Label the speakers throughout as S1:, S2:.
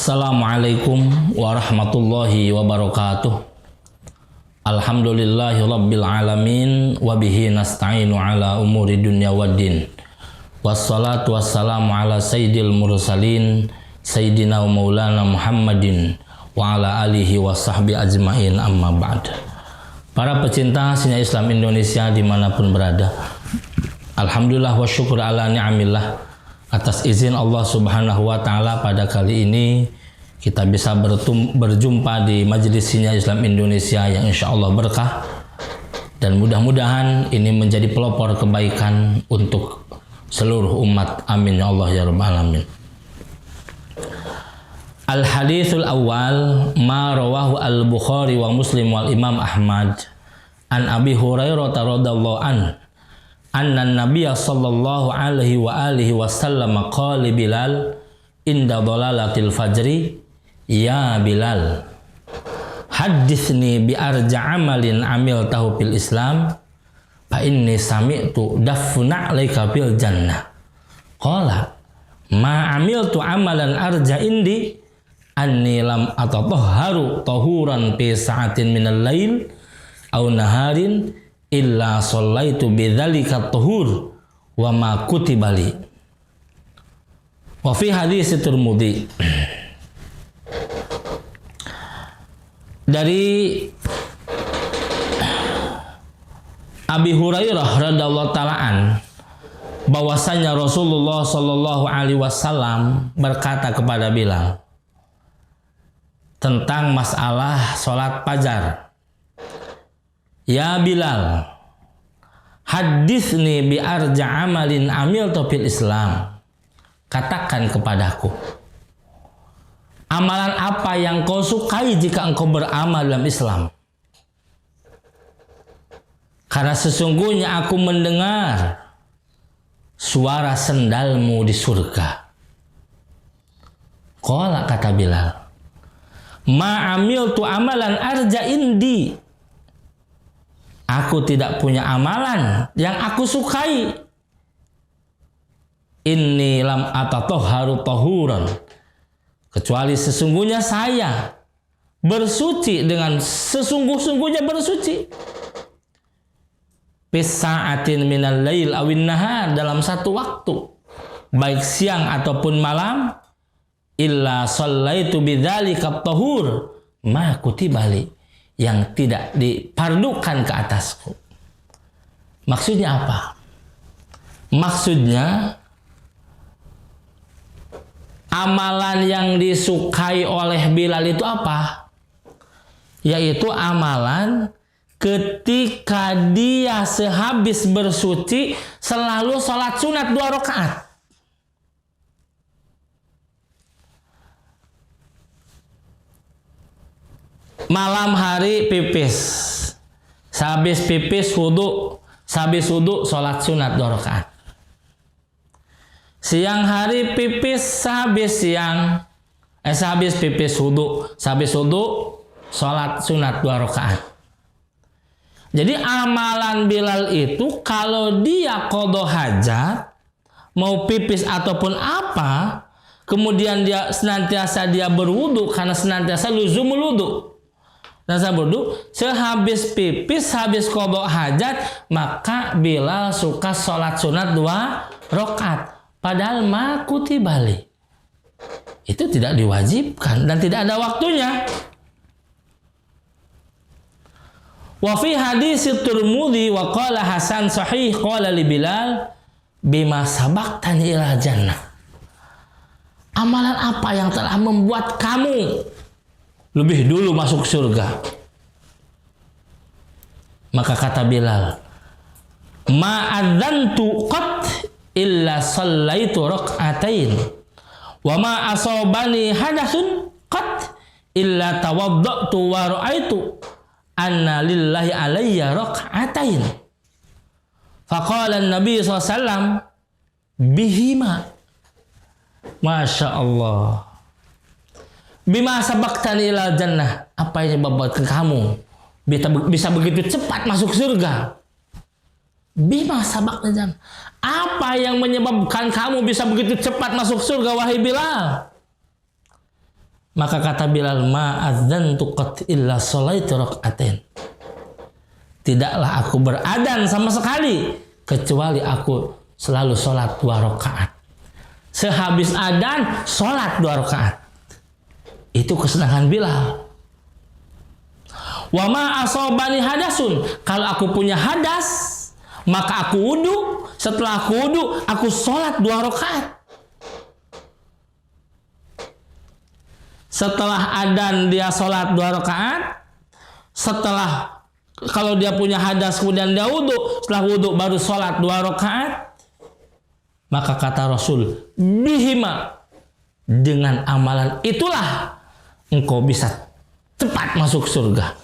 S1: Assalamualaikum warahmatullahi wabarakatuh. Alhamdulillahi rabbil alamin wa bihi nasta'inu ala umuri dunya waddin. Wassalatu wassalamu ala sayyidil mursalin sayyidina wa maulana Muhammadin wa ala alihi wa sahbi ajmain, amma ba'd. Para pecinta sinyal Islam Indonesia dimanapun berada, alhamdulillah wa syukur ala ni'amillah. Atas izin Allah Subhanahu wa Ta'ala, pada kali ini kita bisa berjumpa di Majelis Sinyal Islam Indonesia yang insya Allah berkah, dan mudah-mudahan ini menjadi pelopor kebaikan untuk seluruh umat. Amin ya Allah ya Rabbal alamin. Al-hadithul awal ma rawahu al-Bukhari wa Muslim wal Imam Ahmad an Abi Hurairah radhiyallahu anhu anna Nabiyya sallallahu alaihi wa alihi wasallam qala Bilal inda dhalalatil fajri, ya Bilal, hadithni bi arja amalin amiltahu fil Islam fa inni sami'tu dafna alaika fil jannah. Qala ma amiltu amalan arja indi anni lam atatahharu tahuran fi sa'atin minal lail aw naharin illa shallaitu bidzalika tuhur wa ma kutibali. Wa fi hadis Tirmidzi, dari Abi Hurairah radhiyallahu ta'ala bahwasanya Rasulullah sallallahu alaihi wasallam berkata kepada Bilal tentang masalah salat fajar, ya Bilal, hadithni bi arja amalin amiltu fil Islam. Katakan kepadaku, amalan apa yang kau sukai jika engkau beramal dalam Islam? Karena sesungguhnya aku mendengar suara sendalmu di surga. Qala, kata Bilal, ma amiltu amalan arja indi. Aku tidak punya amalan yang aku sukai. Inni lam atatahharu tahuran, kecuali sesungguhnya saya bersuci dengan sesungguh-sungguhnya bersuci. Pisa'atin minal lail awin nahar, dalam satu waktu, baik siang ataupun malam. Illa shallaitu bidzalika tahur ma kutibali, yang tidak dipardukan ke atasku. Maksudnya apa? Maksudnya amalan yang disukai oleh Bilal itu apa? Yaitu amalan ketika dia sehabis bersuci selalu sholat sunat 2 rakaat. Malam hari pipis, sehabis pipis wudu, sehabis wudu sholat sunat 2 rakaat. Siang hari pipis, sehabis pipis wudu, sehabis wudu sholat sunat 2 rakaat. Jadi amalan Bilal itu kalau dia qadha hajat, mau pipis ataupun apa, kemudian dia senantiasa berwudu karena senantiasa luzumul wudu. Dan saya berwudu, sehabis pipis, habis qadha hajat, maka Bilal suka sholat sunat 2 rakaat. Padahal ma kutibali, itu tidak diwajibkan dan tidak ada waktunya. Wa fi hadis Tirmidzi wa qala Hasan sahih qala li Bilal bima sabaqtani ila jannah. Amalan apa yang telah membuat kamu lebih dulu masuk surga? Maka kata Bilal, ma'adzantu qat illa shallaitu rak'atain wa ma asabani hadasun qat illa tawaddatu wa ra'aitu anna lillahi alayya rak'atain. Faqala an-nabi SAW bihima. Masya Allah. Bima sabaqtani ila jannah, apa yang membuatkan kamu bisa begitu cepat masuk surga? Bima sabaqtani jannah, apa yang menyebabkan kamu bisa begitu cepat masuk surga wahai Bilal? Maka kata Bilal, ma adzantu qat illa sholaitu rak'atain. Tidaklah aku beradzan sama sekali kecuali aku selalu sholat 2 rakaat. Sehabis adzan sholat 2 rakaat. Itu kesenangan Bilal. Wa ma asobani hadasun. Kalau aku punya hadas, maka aku wudu. Setelah aku wudu, aku sholat 2 rakaat. Setelah adzan dia sholat 2 rakaat. Setelah, kalau dia punya hadas kemudian dia wudu, setelah wudu baru sholat 2 rakaat. Maka kata Rasul, bihima, dengan amalan itulah engkau bisa cepat masuk surga.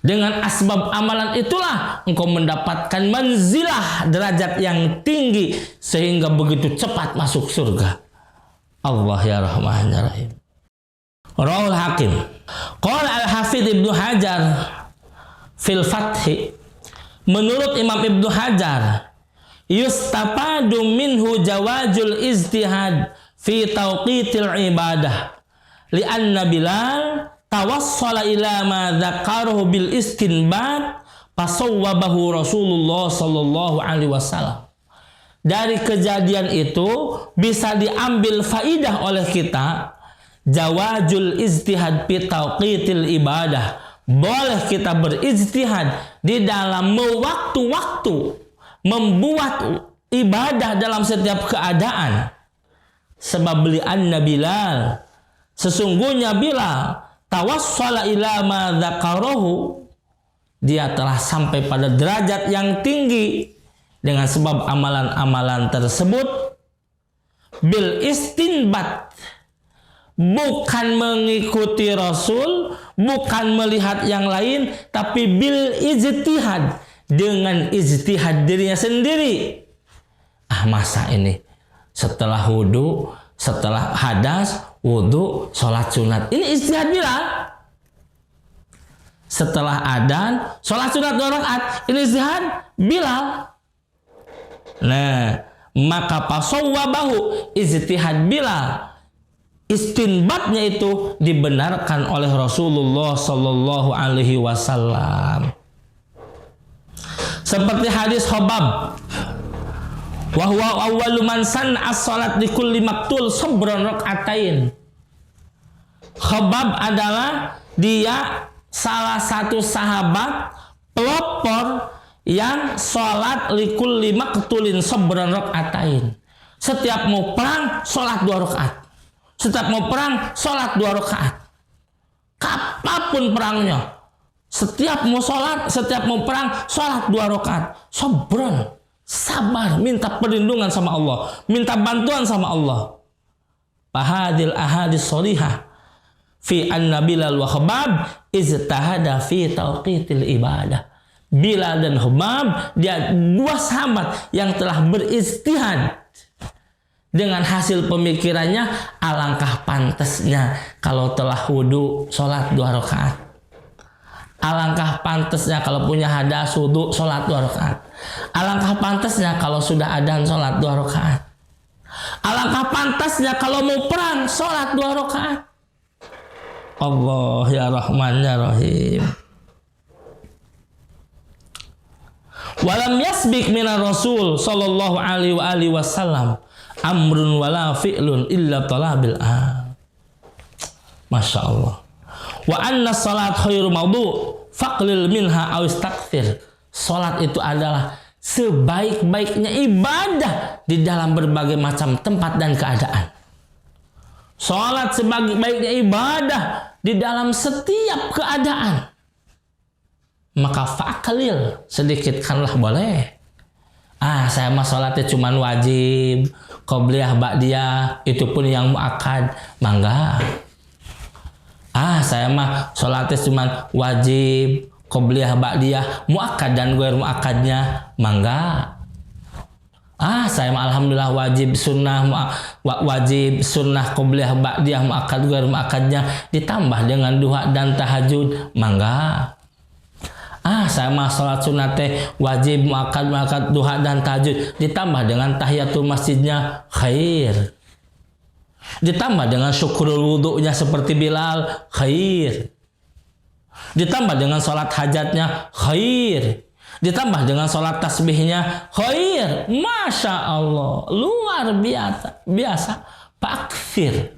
S1: Dengan asbab amalan itulah engkau mendapatkan manzilah, derajat yang tinggi, sehingga begitu cepat masuk surga. Allah ya Rahman ya Rahim. Rawahul Hakim. Qala Al-Hafidz Ibnu Hajar fil Fathi, menurut Imam Ibnu Hajar, yustafadu minhu jawazul ijtihad fi tawqitil ibadah li'anna Bilal tawassala ila ma dzakarahu bil istinbat fasawwabahu Rasulullah sallallahu alaihi wasallam. Dari kejadian itu bisa diambil faidah oleh kita jawazul ijtihad fi tawqitil ibadah. Boleh kita berijtihad di dalam waktu-waktu membuat ibadah dalam setiap keadaan. Sebab li'anna Bilal, sesungguhnya Bilal tawassala ila ma dzakarahu, dia telah sampai pada derajat yang tinggi dengan sebab amalan-amalan tersebut bil istinbat, bukan mengikuti Rasul, bukan melihat yang lain, tapi bil ijtihad, dengan ijtihad dirinya sendiri. Masa ini setelah wudu, setelah hadas, wudu, sholat sunat, ini ijtihad Bilal. Setelah adzan, sholat sunat 2 rakaat, ini ijtihad Bilal. Nah, maka pasawwabahu, ijtihad Bilal, istinbatnya itu dibenarkan oleh Rasulullah sallallahu alaihi wasallam. Seperti hadis Khabbab, wa huwa awwalu man sanna as-salat li kulli maktul sabran rak'atain. Khabbab adalah dia salah satu sahabat pelopor yang salat li kulli maktulin sabran rak'atain. Setiap mau perang salat 2 rakaat. Setiap mau perang, sholat 2 rakaat. Apapun perangnya, setiap mau sholat, setiap mau perang, sholat 2 rakaat. Sabran, sabar, minta perlindungan sama Allah, minta bantuan sama Allah. Fahadil ahadis sholihah fi anna Bilal wa Khabbab ijtahada fi tawqitil ibadah. Bilal dan Khabbab, dia 2 sahabat yang telah berijtihad. Dengan hasil pemikirannya, alangkah pantasnya kalau telah wudu sholat 2 rakaat. Alangkah pantasnya kalau punya hadas wudu sholat 2 rakaat. Alangkah pantasnya kalau sudah adzan sholat 2 rakaat. Alangkah pantasnya kalau mau perang sholat 2 rakaat. Allah ya Rahman ya Rahim. Walam yasbik minar Rasul sallallahu alaihi wasallam amrun wala fi'lun illa talabil Masya Allah. Wa anna salat khairu mawdu' faqlil minha aw istakthir. Salat itu adalah sebaik-baiknya ibadah di dalam berbagai macam tempat dan keadaan. Salat sebaik-baiknya ibadah di dalam setiap keadaan. Maka faqlil, sedikitkanlah boleh. Saya mah salatnya cuma wajib, qobliyah ba'diyah, itu pun yang muakkad, mangga. Saya mah salatnya cuma wajib, qobliyah ba'diyah, muakkad dan ghair muakkadnya, mangga. Saya mah alhamdulillah wajib sunnah, wajib sunnah, qobliyah ba'diyah, muakkad ghair muakkadnya ditambah dengan duha dan tahajud, mangga. Saya mah salat sunat wajib muakkad duha dan tahajud ditambah dengan tahiyatul masjidnya khair. Ditambah dengan syukurul wudu'nya seperti Bilal, khair. Ditambah dengan sholat hajatnya, khair. Ditambah dengan sholat tasbihnya, khair. Masya Allah, luar biasa. Pakfir,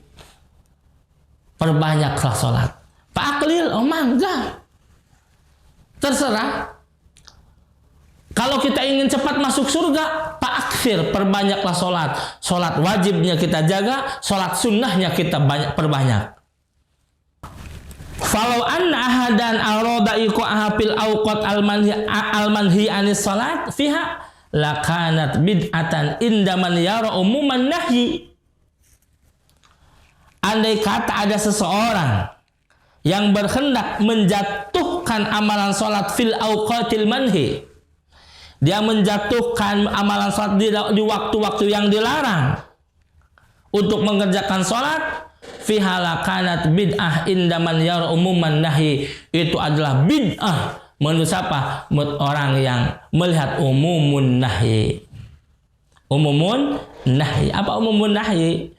S1: perbanyaklah sholat. Paklil, oh mangga, terserah. Kalau kita ingin cepat masuk surga, pakfir, perbanyaklah sholat. Sholat wajibnya kita jaga, sholat sunnahnya kita perbanyak. Falau anna ahadan arada iqa'a fil awqat al-manhi anis salat fiha lakanat bid'atan inda man yara umuman nahyi. Andai kata ada seseorang yang berhendak menjatuhkan amalan salat fil awqatil manhi, dia menjatuhkan amalan salat di waktu-waktu yang dilarang untuk mengerjakan salat, fiha lakanat bid'ah indaman yara umuman nahi, itu adalah bid'ah menurut siapa? Menurut orang yang melihat umumun nahi. Umumun nahi. Apa umumun nahi?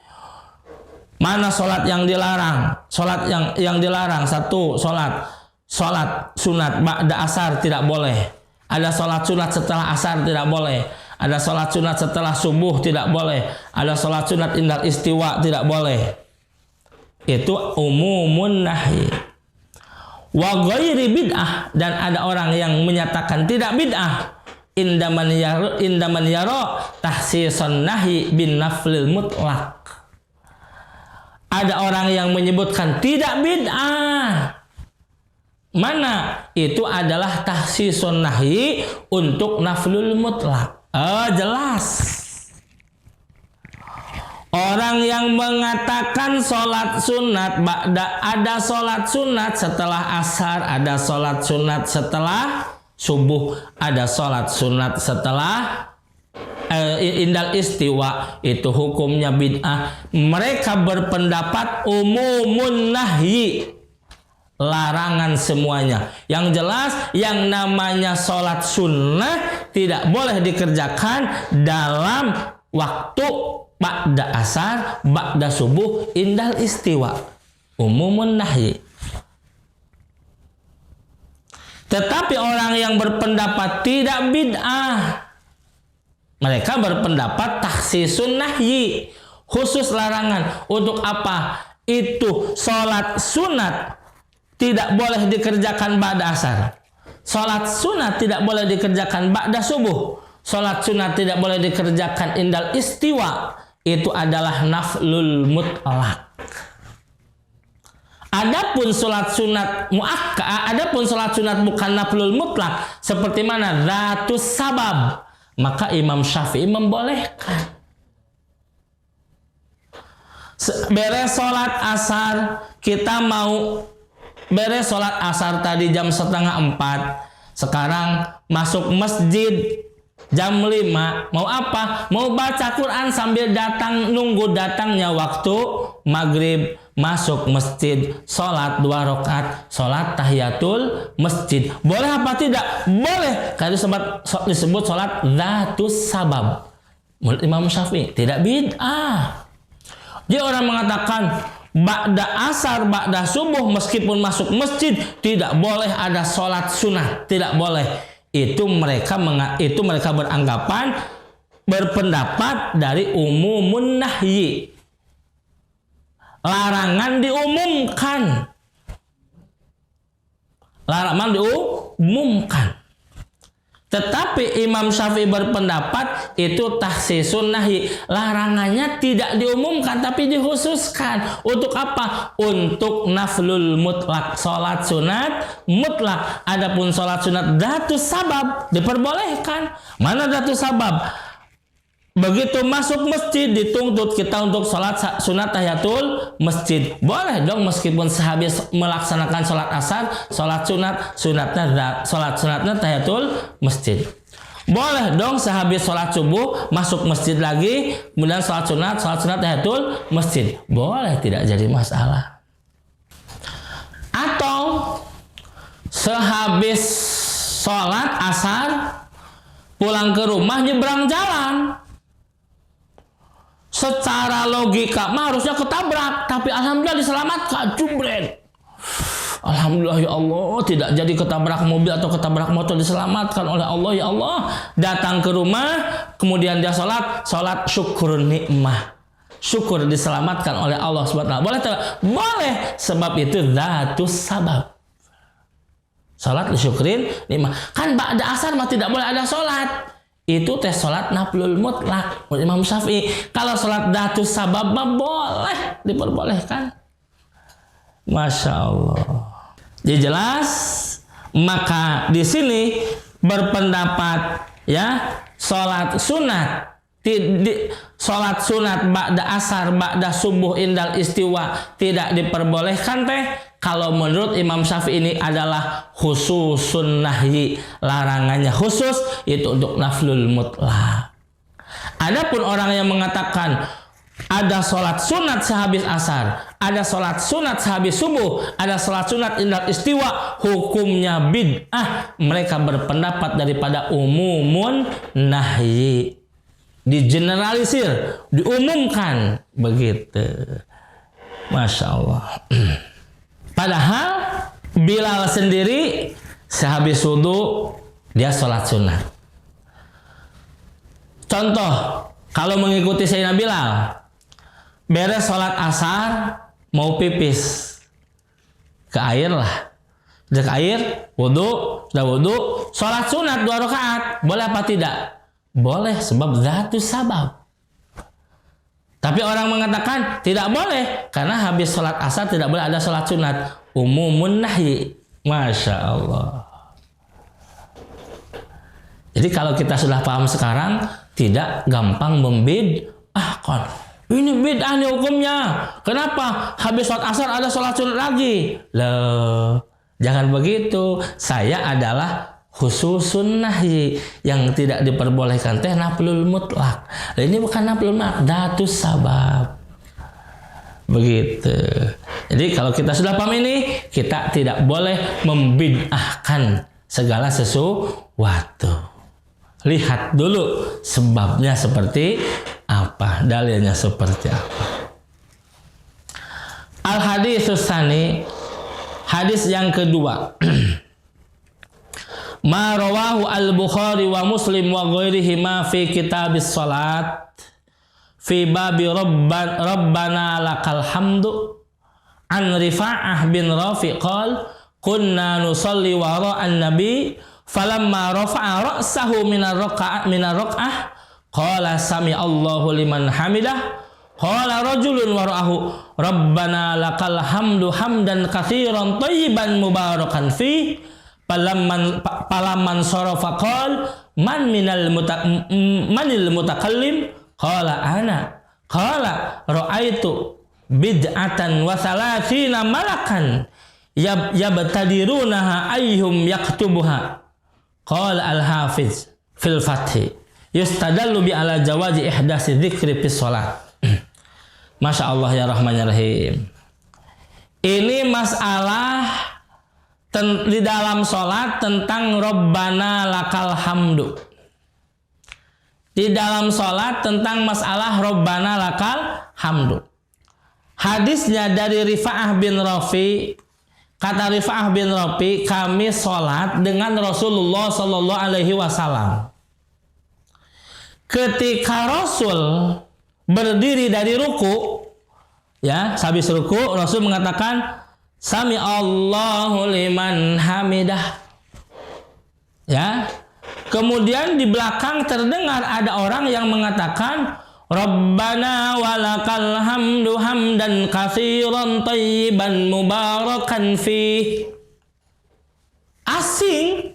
S1: Mana sholat yang dilarang? Sholat yang dilarang, satu sholat sunat ba'da asar tidak boleh. Ada sholat sunat setelah asar tidak boleh. Ada sholat sunat setelah subuh tidak boleh. Ada sholat sunat indal istiwa tidak boleh. Itu umumun nahi. Wa ghairi bid'ah, dan ada orang yang menyatakan tidak bid'ah indaman yara tahsisan nahi bin naflil mutlak. Ada orang yang menyebutkan tidak bid'ah. Mana? Itu adalah tahsisun nahi untuk naflul mutlak. Jelas. Orang yang mengatakan sholat sunat, ada sholat sunat setelah asar, ada sholat sunat setelah subuh, ada sholat sunat setelah indal istiwa, itu hukumnya bid'ah. Mereka berpendapat umumun nahyi, larangan semuanya. Yang jelas yang namanya sholat sunnah tidak boleh dikerjakan dalam waktu ba'da asar, ba'da subuh, indal istiwa. Umumun nahyi. Tetapi orang yang berpendapat tidak bid'ah, mereka berpendapat takhsisun nahyi, khusus larangan. Untuk apa? Itu sholat sunat tidak boleh dikerjakan ba'da asar. Sholat sunat tidak boleh dikerjakan ba'da subuh. Sholat sunat tidak boleh dikerjakan indal istiwa. Itu adalah naflul mutlak. Adapun sholat sunat muakkad, adapun sholat sunat bukan naflul mutlak, seperti mana ratus sabab, maka Imam Syafi'i membolehkan. Beres sholat asar, kita mau beres sholat asar tadi jam 3:30, sekarang masuk masjid jam 5, mau apa? Mau baca Quran sambil nunggu datangnya waktu maghrib, masuk masjid, sholat 2 rakaat, sholat tahiyatul masjid. Boleh apa tidak? Boleh. Karena disebut sholat dzatus sabab. Menurut Imam Syafi'i tidak bid'ah. Jadi orang mengatakan ba'da asar, ba'da subuh, meskipun masuk masjid tidak boleh ada sholat sunat, tidak boleh. Itu mereka beranggapan, berpendapat dari umumun nahyi. Larangan diumumkan. Larangan diumumkan. Tetapi Imam Syafi'i berpendapat itu takhsisun nahyi. Larangannya tidak diumumkan tapi dikhususkan. Untuk apa? Untuk naflul mutlak, sholat sunat mutlak. Adapun sholat sunat dzatus sabab diperbolehkan. Mana dzatus sabab? Begitu masuk masjid dituntut kita untuk sholat sunat tahiyatul masjid. Boleh dong, meskipun sehabis melaksanakan sholat asar, sholat sunatnya tahiyatul masjid. Boleh dong sehabis sholat subuh masuk masjid lagi, kemudian sholat sunat tahiyatul masjid. Boleh, tidak jadi masalah. Atau sehabis sholat asar pulang ke rumah nyebrang jalan, Secara logika mah harusnya ketabrak, tapi alhamdulillah diselamatkan, jumret. Alhamdulillah ya Allah, tidak jadi ketabrak mobil atau ketabrak motor, diselamatkan oleh Allah ya Allah. Datang ke rumah, kemudian dia sholat syukur nikmah. Syukur diselamatkan oleh Allah SWT. Boleh tak? Boleh, sebab itu dzatus sabab. Sholat disyukurin nikmah. Kan ba'da asar mah tidak boleh ada sholat. Itu tes sholat naflul mutlak Imam Syafi'i. Kalau sholat dzatus sabab mah boleh, diperbolehkan. Masya Allah. Jadi jelas, maka di sini berpendapat ya sholat sunat, sholat sunat ba'da asar, ba'da subuh indal istiwa tidak diperbolehkan teh. Kalau menurut Imam Syafi'i ini adalah khususun nahyi, larangannya khusus, itu untuk naflul mutlak. Adapun orang yang mengatakan ada sholat sunat sehabis asar, ada sholat sunat sehabis subuh, ada sholat sunat indal istiwa, hukumnya bid'ah. Mereka berpendapat daripada umumun nahyi, digeneralisir, diumumkan begitu. Masya Allah. Padahal Bilal sendiri sehabis wudu dia sholat sunat. Contoh, kalau mengikuti Sayyidina Bilal, beres sholat asar mau pipis, ke air lah, ke air, wudu, sudah wudu, sholat sunat 2 rakaat, boleh apa tidak? Boleh, sebab dzatus sabab. Tapi orang mengatakan tidak boleh karena habis sholat asar tidak boleh ada sholat sunat. Umumun nahyi. Masya Allah. Jadi kalau kita sudah paham sekarang, tidak gampang membid'ahkan. Ini bid'ah nih hukumnya. Kenapa? Habis sholat asar ada sholat sunat lagi. Loh, jangan begitu. Saya adalah khususun nahyi, yang tidak diperbolehkan teh naflul mutlak. Ini bukan naflul mutlak, dzatus sabab. Begitu. Jadi kalau kita sudah paham ini, kita tidak boleh membid'ahkan segala sesuatu. Lihat dulu sebabnya seperti apa, dalilnya seperti apa. Al-haditsus tsani, hadis yang kedua. Ma rawahu al-Bukhari wa Muslim wa ghairihima fi kitabis salat fi babi rabbana lakal hamdu an Rifa'ah bin Rafi qala kunna nusalli wara'an nabi falamma rafa'a ra'sahu minar raka'ah qala sami Allahu liman hamidah qala rajulun wara'ahu rabbana lakal hamdu hamdan katsiran thayyiban mubarakan fi Palaman sarafa qala manil mutakallim qala ana qala ra'aitu bid'atan wa thalathina malakan yabtadirunaha ayyuhum yaktubuha qala al-hafiz fil fathi yustadallu bi ala jawazi ihdasi dzikri fis shalat. Masya Allah ya Rahman ya Rahim. Ini masalah di dalam sholat tentang Rabbana lakal hamdu. Di dalam sholat tentang masalah Rabbana lakal hamdu. Hadisnya dari Rifa'ah bin Rafi. Kata Rifa'ah bin Rafi, kami sholat dengan Rasulullah Sallallahu Alaihi Wasallam. Ketika Rasul berdiri dari ruku, ya, habis ruku, Rasul mengatakan Sami Allahu liman hamidah. Ya. Kemudian di belakang terdengar ada orang yang mengatakan Rabbana walakal hamdu hamdan katsiran thayyiban mubarakan fi. Asing.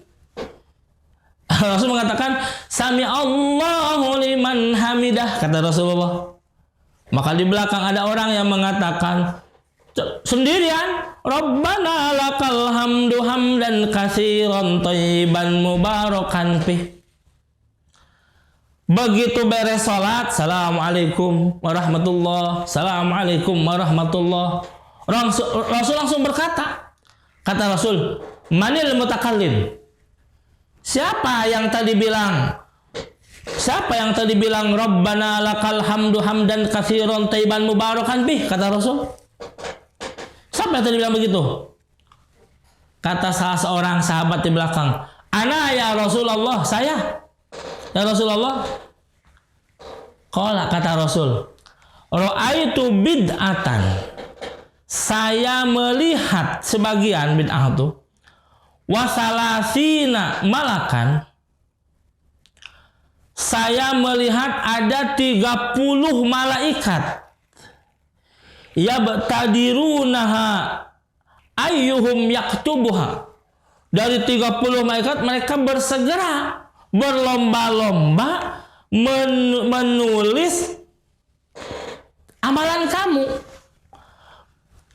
S1: Rasul mengatakan Sami Allahu liman hamidah, kata Rasulullah. Maka di belakang ada orang yang mengatakan sendirian Rabbana lakal hamdu hamdan katsiran thayyiban mubarakan fi. Begitu beres salat, Assalamualaikum warahmatullah, Assalamualaikum warahmatullah. Rasul langsung berkata, kata Rasul, manil mutakallim? Siapa yang tadi bilang Siapa yang tadi bilang Rabbana lakal hamdu hamdan katsiran thayyiban mubarakan bih, kata Rasul? Siapa yang tadi bilang begitu? Kata salah seorang sahabat di belakang, ana ya Rasulullah, saya. Ya Rasulullah. Qala, kata Rasul, ra'aitu bid'atan. Saya melihat sebagian bid'ah itu. Wasalasina malakan. Saya melihat ada 30 malaikat. Yabtadirunaha ayyuhum yaktubuha. Dari 30 malaikat mereka bersegera, berlomba-lomba menulis amalan kamu.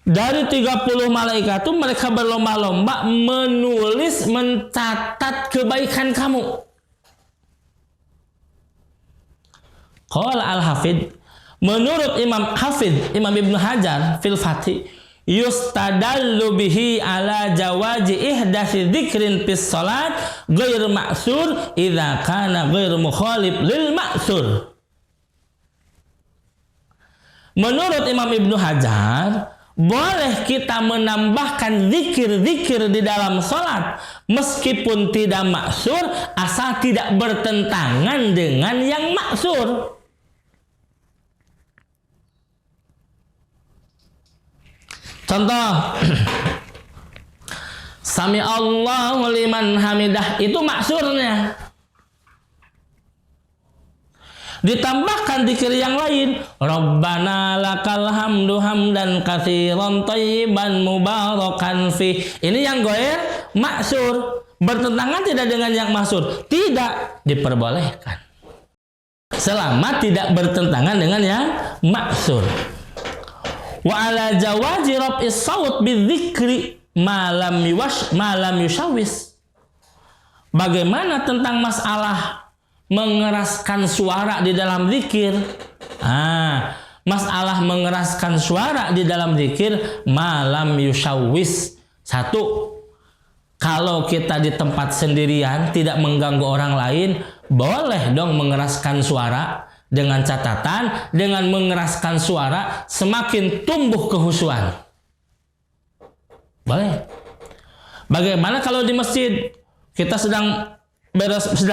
S1: Dari 30 malaikat itu mereka berlomba-lomba menulis, mencatat kebaikan kamu. Qala al-Hafidh, menurut Imam Hafidh, Imam Ibnu Hajar fil Fathi, yustadallu bihi ala jawaji ihdasi dzikrin fis salat ghair ma'sur idza kana ghair mukhalif lil ma'sur. Menurut Imam Ibnu Hajar, boleh kita menambahkan zikir-zikir di dalam salat meskipun tidak maksur, asal tidak bertentangan dengan yang maksur. Contoh, Sami Allahu liman hamidah, itu maksurnya. Ditambahkan zikir yang lain, Rabbana lakal hamdu hamdan katsiran thayyiban mubarakan fi. Ini yang goer maksur. Bertentangan tidak dengan yang maksur? Tidak, diperbolehkan. Selama tidak bertentangan dengan yang maksur. Wa ala jawazi raf'is saut bidzikri malam yushawis. Bagaimana tentang masalah mengeraskan suara di dalam zikir? Masalah mengeraskan suara di dalam zikir malam yushawis. Satu, kalau kita di tempat sendirian tidak mengganggu orang lain, boleh dong mengeraskan suara. Dengan catatan, dengan mengeraskan suara semakin tumbuh kehusuan. Boleh. Bagaimana kalau di masjid kita sedang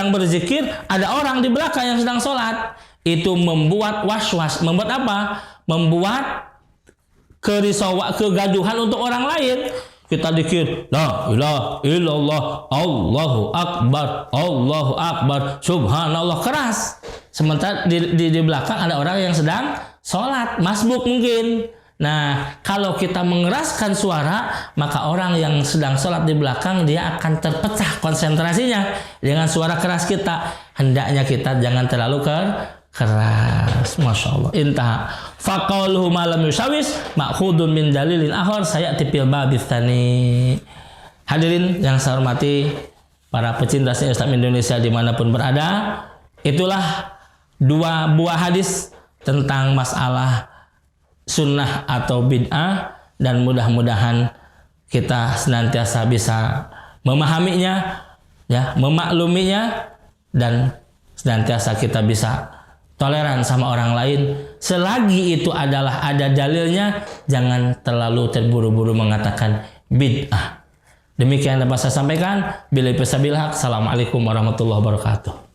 S1: berzikir, ada orang di belakang yang sedang sholat, itu membuat was-was. Membuat apa? Membuat kegaduhan untuk orang lain. Kita dikir, la ilaha illallah, Allahu akbar, subhanallah, keras. Sementara di belakang ada orang yang sedang sholat, masbuk mungkin. Nah, kalau kita mengeraskan suara, maka orang yang sedang sholat di belakang, dia akan terpecah konsentrasinya dengan suara keras kita. Hendaknya kita jangan terlalu keras. Masya Allah. Intah. Faqauluhu malam yusawis ma'khudun min dalilin akhar saya tipil babithani. Hadirin yang saya hormati, para pecinta Islam Indonesia dimanapun berada, itulah 2 buah hadis tentang masalah sunnah atau bid'ah, dan mudah-mudahan kita senantiasa bisa memahaminya, ya, memakluminya, dan senantiasa kita bisa toleran sama orang lain. Selagi itu adalah ada dalilnya, jangan terlalu terburu-buru mengatakan bid'ah. Demikian dapat saya sampaikan. Billahi taufiq. Assalamualaikum warahmatullahi wabarakatuh.